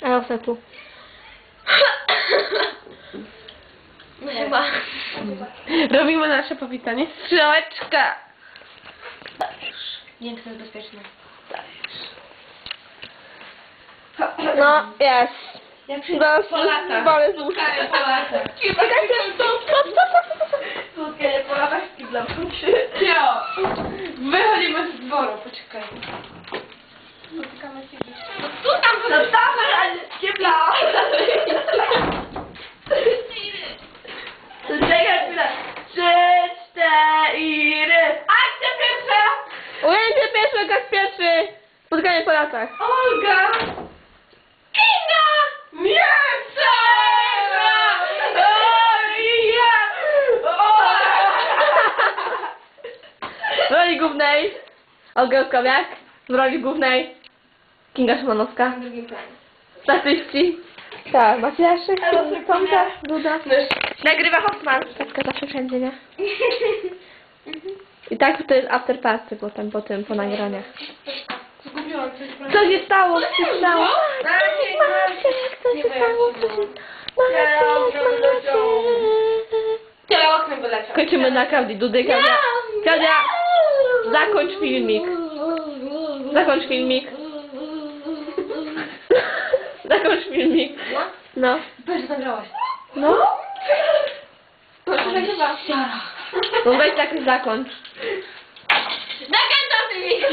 A ja chcę tu. Chyba. Robimy nasze powitanie. Strzałeczka! Nie wiem, czy to jest bezpieczne. No, jest. Jak Chyba po latach. wolę z łóżka. Spotkanie po latach. Spotkanie po latach z kiblem. Jo! Wychodzimy z dworu, poczekaj. Spotykamy się gdzieś. Tu tam zostawmy, ale kibla. Czekaj chwilę. 3, 4. Akcja pierwsza! Ujęcie pierwsze, gaz pierwszy. Spotkanie po latach. Olga! Kinga! Nie! W roli głównej Olga Oskowiak. W roli głównej Kinga Szymanowska. Na drugim planie. Statyści. Tak, Maciaszek, Tomka, Duda. Nagrywa Hoffman. Tatka zawsze wszędzie, nie? I tak to jest after party potem, po nagraniach. Zgubiłam coś. Co się stało? Co się stało? Co Nie się stało? Co się stało? Tyle oknem wyleciał. Kończymy na Klaudii Dudy. Klaudia, zakończ filmik. Zakończ filmik. Zakończ filmik. No. Weź, nagrałaś. No. To się nagrywa. No weź tak zakończ. Nakręcam filmik!